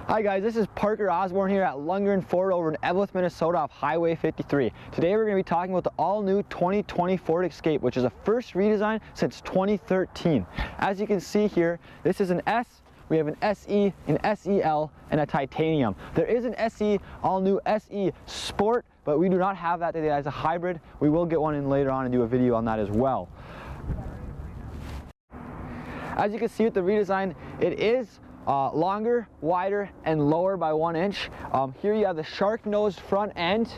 Hi guys, this is Parker Osborne here at Lundgren Ford over in Eveleth, Minnesota off Highway 53. Today we're going to be talking about the all-new 2020 Ford Escape, which is a first redesign since 2013. As you can see here, this is an S, we have an SE, an SEL, and a titanium. There is an SE, all-new SE Sport, but we do not have that today as a hybrid. We will get one in later on and do a video on that as well. As you can see with the redesign, it is longer, wider, and lower by 1 inch. Here you have the shark-nosed front end.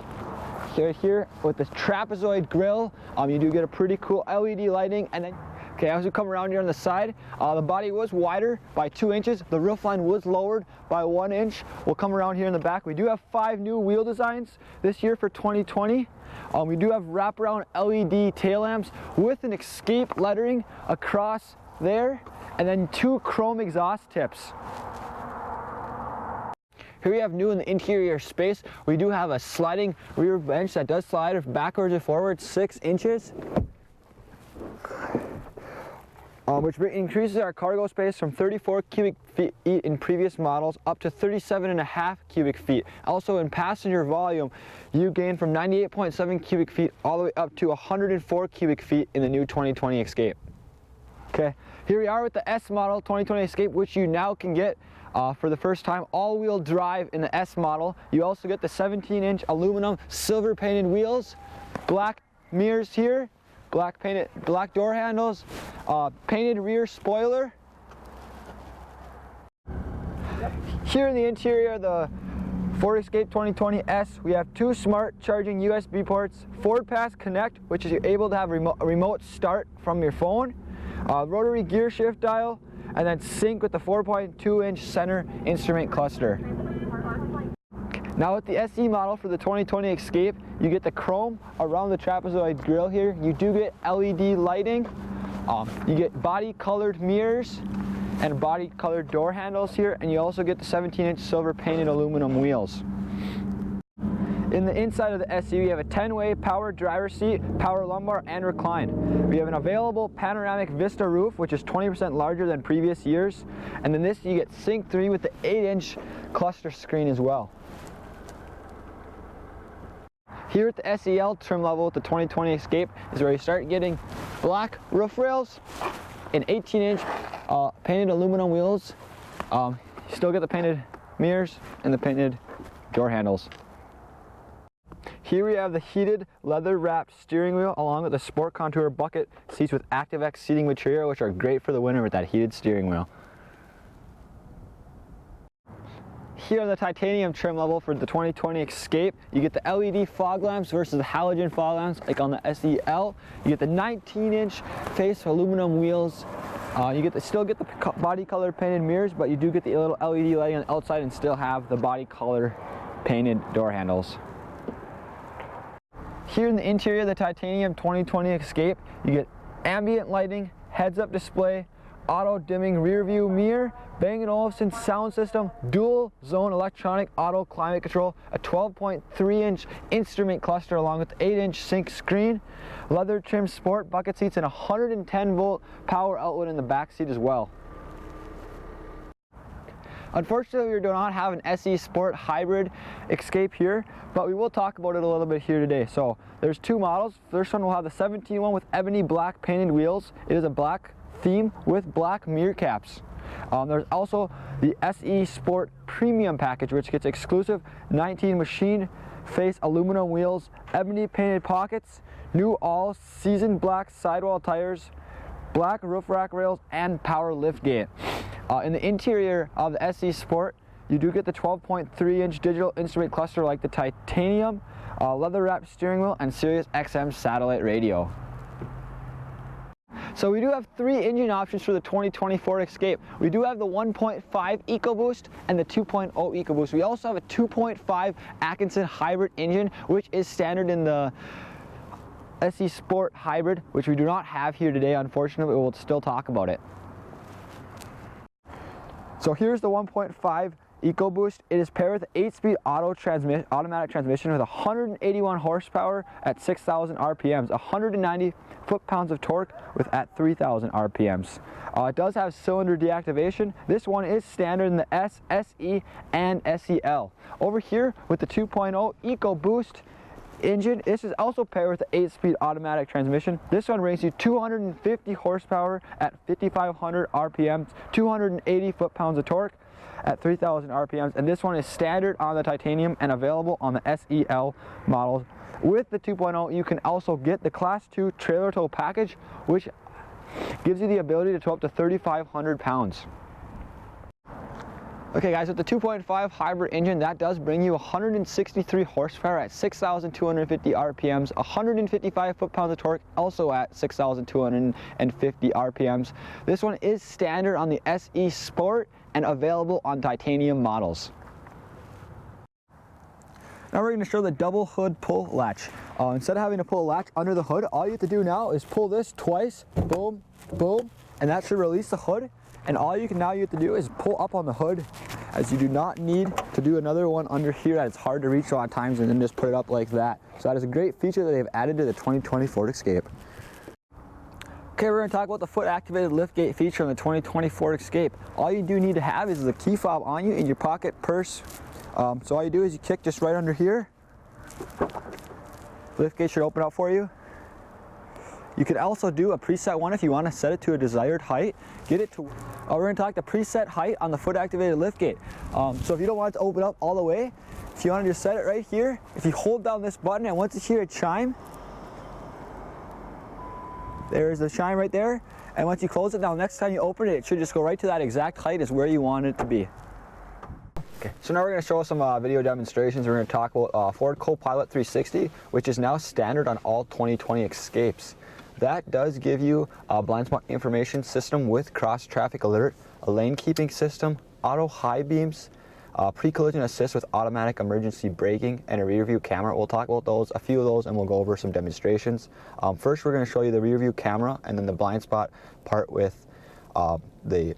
Here with this trapezoid grille, you do get a pretty cool LED lighting. And then, okay, as we come around here on the side, the body was wider by 2 inches. The roof line was lowered by 1 inch. We'll come around here in the back. We do have 5 new wheel designs this year for 2020. We do have wraparound LED tail lamps with an Escape lettering across there, and then 2 chrome exhaust tips. Here we have new in the interior space. We do have a sliding rear bench that does slide backwards and forwards 6 inches, which increases our cargo space from 34 cubic feet in previous models up to 37.5 cubic feet. Also in passenger volume, you gain from 98.7 cubic feet all the way up to 104 cubic feet in the new 2020 Escape. Okay, here we are with the S model 2020 Escape, which you now can get for the first time all-wheel drive in the S model. You also get the 17-inch aluminum silver painted wheels, black mirrors here, black door handles, painted rear spoiler. Here in the interior of the Ford Escape 2020 S, we have 2 smart charging USB ports, Ford Pass Connect, which is able to have a remote start from your phone, rotary gear shift dial, and then sync with the 4.2-inch center instrument cluster. Now with the SE model for the 2020 Escape, you get the chrome around the trapezoid grille here. You do get LED lighting. You get body colored mirrors and body colored door handles here, and you also get the 17-inch silver painted aluminum wheels. In the inside of the SE, we have a 10-way power driver seat, power lumbar, and recline. We have an available panoramic Vista roof, which is 20% larger than previous years. And then this, you get Sync 3 with the 8-inch cluster screen as well. Here at the SEL trim level with the 2020 Escape is where you start getting black roof rails and 18-inch painted aluminum wheels. You still get the painted mirrors and the painted door handles. Here we have the heated leather-wrapped steering wheel along with the Sport Contour bucket seats with ActiveX seating material, which are great for the winter with that heated steering wheel. Here on the titanium trim level for the 2020 Escape, you get the LED fog lamps versus the halogen fog lamps like on the SEL. You get the 19-inch face aluminum wheels. You still get the body color painted mirrors, but you do get the little LED lighting on the outside and still have the body color painted door handles. Here in the interior of the titanium 2020 Escape, you get ambient lighting, heads-up display, auto dimming rear view mirror, Bang & Olufsen sound system, dual zone electronic auto climate control, a 12.3-inch instrument cluster along with the 8-inch sync screen, leather trim sport bucket seats, and a 110-volt power outlet in the back seat as well. Unfortunately, we do not have an SE Sport hybrid Escape here, but we will talk about it a little bit here today. So there's 2 models. First one will have the 17 one with ebony black painted wheels. It is a black theme with black mirror caps. There's also the SE Sport Premium package, which gets exclusive 19 machine face aluminum wheels, ebony painted pockets, new all-season black sidewall tires, black roof rack rails, and power lift gate. In the interior of the SE Sport, you do get the 12.3-inch digital instrument cluster like the titanium, leather-wrapped steering wheel, and Sirius XM satellite radio. So we do have 3 engine options for the 2020 Ford Escape. We do have the 1.5 EcoBoost and the 2.0 EcoBoost. We also have a 2.5 Atkinson hybrid engine, which is standard in the SE Sport hybrid, which we do not have here today, unfortunately, but we'll still talk about it. So here's the 1.5 EcoBoost. It is paired with an 8-speed automatic transmission with 181 horsepower at 6,000 RPMs, 190 foot-pounds of torque at 3,000 RPMs. It does have cylinder deactivation. This one is standard in the S, SE, and SEL. Over here with the 2.0 EcoBoost engine, this is also paired with the 8-speed automatic transmission. This one brings you 250 horsepower at 5,500 RPMs, 280 foot-pounds of torque at 3,000 RPMs, and this one is standard on the titanium and available on the SEL models. With the 2.0, you can also get the Class 2 trailer tow package, which gives you the ability to tow up to 3,500 pounds. Okay guys, with the 2.5 hybrid engine, that does bring you 163 horsepower at 6,250 RPMs, 155 foot-pounds of torque, also at 6,250 RPMs. This one is standard on the SE Sport and available on titanium models. Now we're going to show the double hood pull latch. Instead of having to pull a latch under the hood, all you have to do now is pull this twice, boom, boom, and that should release the hood. And all you have to do is pull up on the hood, as you do not need to do another one under here that it's hard to reach a lot of times, and then just put it up like that. So that is a great feature that they've added to the 2020 Ford Escape. Okay, we're going to talk about the foot activated liftgate feature on the 2020 Ford Escape. All you do need to have is the key fob on you in your pocket, purse. So all you do is you kick just right under here. Liftgate should open up for you. You could also do a preset one if you want to set it to a desired height. Get it to, we're going to talk the preset height on the foot activated liftgate. So if you don't want it to open up all the way, if you want to just set it right here, if you hold down this button and once you hear a chime, there's the chime right there. And once you close it, now next time you open it, it should just go right to that exact height as where you want it to be. Okay, so now we're going to show some video demonstrations. We're going to talk about Ford Co-Pilot 360, which is now standard on all 2020 Escapes. That does give you a blind spot information system with cross traffic alert, a lane keeping system, auto high beams, pre-collision assist with automatic emergency braking, and a rear view camera. We'll talk about those, a few of those, and we'll go over some demonstrations. First, we're going to show you the rear view camera and then the blind spot part with the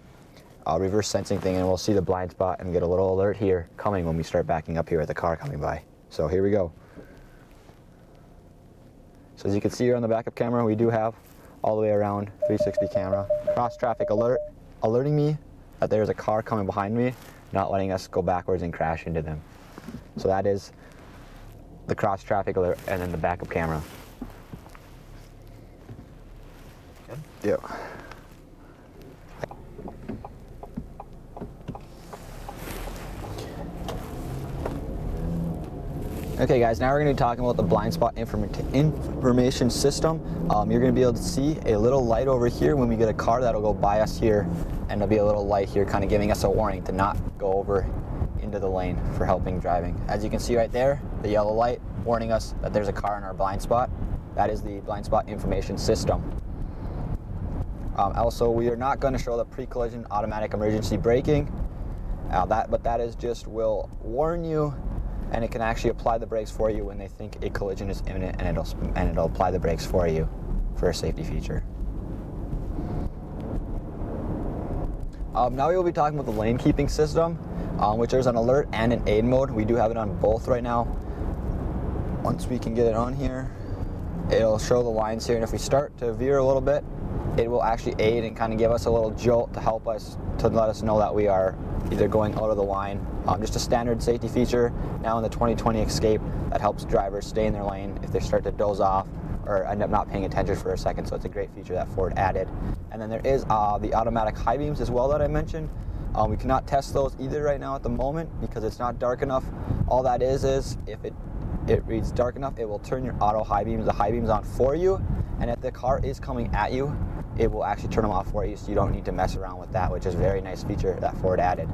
reverse sensing thing, and we'll see the blind spot and get a little alert here coming when we start backing up here at the car coming by. So here we go. So as you can see here on the backup camera, we do have all the way around 360 camera. Cross traffic alert, alerting me that there's a car coming behind me, not letting us go backwards and crash into them. So that is the cross traffic alert, and then the backup camera. Good? Yeah. Okay guys, now we're going to be talking about the blind spot information system. You're going to be able to see a little light over here when we get a car that'll go by us here, and there'll be a little light here kind of giving us a warning to not go over into the lane for helping driving. As you can see right there, the yellow light warning us that there's a car in our blind spot. That is the blind spot information system. Also, we are not going to show the pre-collision automatic emergency braking, but that is just will warn you, and it can actually apply the brakes for you when they think a collision is imminent, and it'll apply the brakes for you for a safety feature. Now we will be talking about the lane keeping system, which there's an alert and an aid mode. We do have it on both right now. Once we can get it on here, it'll show the lines here, and if we start to veer a little bit, it will actually aid and kind of give us a little jolt to help us, to let us know that we are either going out of the line. Just a standard safety feature now in the 2020 Escape that helps drivers stay in their lane if they start to doze off or end up not paying attention for a second. So it's a great feature that Ford added. And then there is the automatic high beams as well that I mentioned. We cannot test those either right now at the moment because it's not dark enough. All that is if it reads dark enough, it will turn your auto high beams, the high beams on for you, and if the car is coming at you, it will actually turn them off for you, so you don't need to mess around with that, which is a very nice feature that Ford added.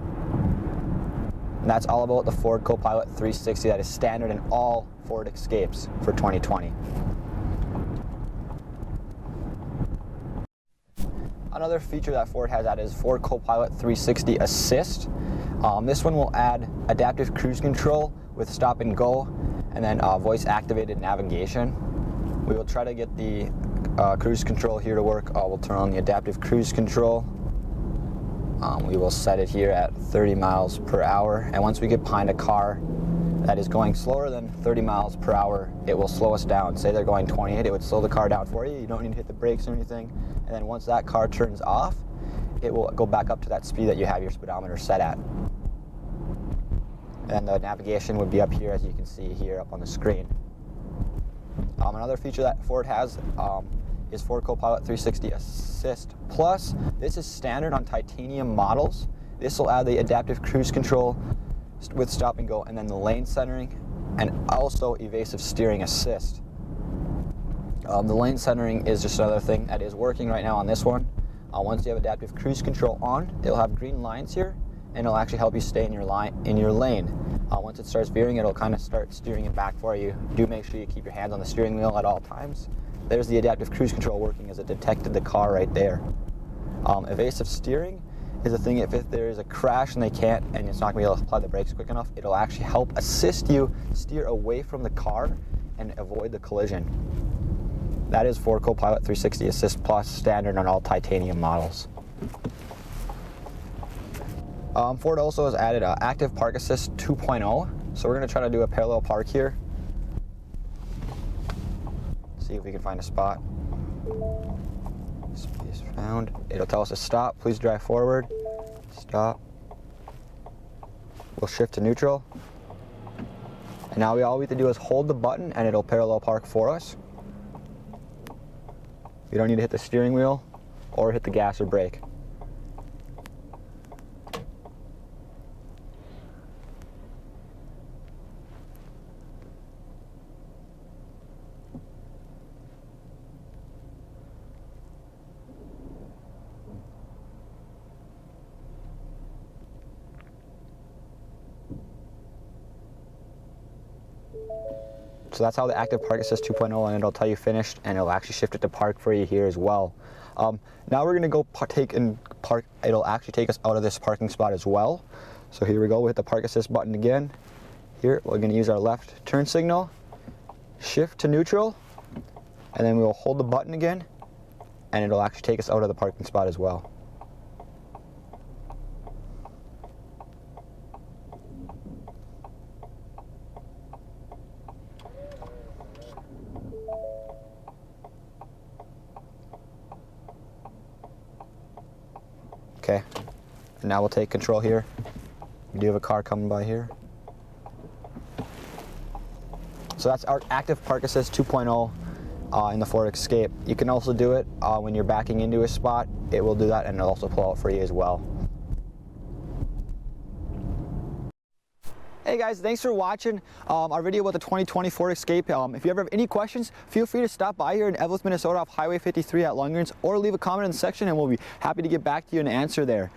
And that's all about the Ford Co-Pilot 360 that is standard in all Ford Escapes for 2020. Another feature that Ford has added is Ford Co-Pilot 360 Assist. This one will add adaptive cruise control with stop and go, and then voice activated navigation. We will try to get the cruise control here to work. We'll turn on the adaptive cruise control. We will set it here at 30 miles per hour, and once we get behind a car that is going slower than 30 miles per hour, it will slow us down. Say they're going 28, it would slow the car down for you. You don't need to hit the brakes or anything. And then once that car turns off, it will go back up to that speed that you have your speedometer set at. And the navigation would be up here, as you can see here up on the screen. Another feature that Ford has is Ford Co-Pilot 360 Assist Plus. This is standard on titanium models. This will add the adaptive cruise control with stop and go, and then the lane centering, and also evasive steering assist. The lane centering is just another thing that is working right now on this one. Once you have adaptive cruise control on, it'll have green lines here, and it'll actually help you stay in your lane. Once it starts veering, it'll kind of start steering it back for you. Do make sure you keep your hands on the steering wheel at all times. There's the adaptive cruise control working as it detected the car right there. Evasive steering is a thing if there is a crash and it's not going to be able to apply the brakes quick enough, it'll actually help assist you steer away from the car and avoid the collision. That is Ford Co-Pilot 360 Assist Plus, standard on all titanium models. Ford also has added Active Park Assist 2.0, so we're going to try to do a parallel park here. See if we can find a spot. Space found. It'll tell us to stop. Please drive forward. Stop. We'll shift to neutral. And now all we have to do is hold the button and it'll parallel park for us. You don't need to hit the steering wheel or hit the gas or brake. So that's how the Active Park Assist 2.0, and it'll tell you finished, and it'll actually shift it to park for you here as well. Now we're gonna go take and park. It'll actually take us out of this parking spot as well. So here we go, we hit the Park Assist button again. Here, we're gonna use our left turn signal, shift to neutral, and then we'll hold the button again, and it'll actually take us out of the parking spot as well. Okay, and now we'll take control here. We do have a car coming by here. So that's our Active Park Assist 2.0 in the Ford Escape. You can also do it when you're backing into a spot. It will do that, and it'll also pull out for you as well. Hey guys, thanks for watching our video about the 2020 Ford Escape. If you ever have any questions, feel free to stop by here in Eveleth, Minnesota off Highway 53 at Lundgren's, or leave a comment in the section and we'll be happy to get back to you and answer there.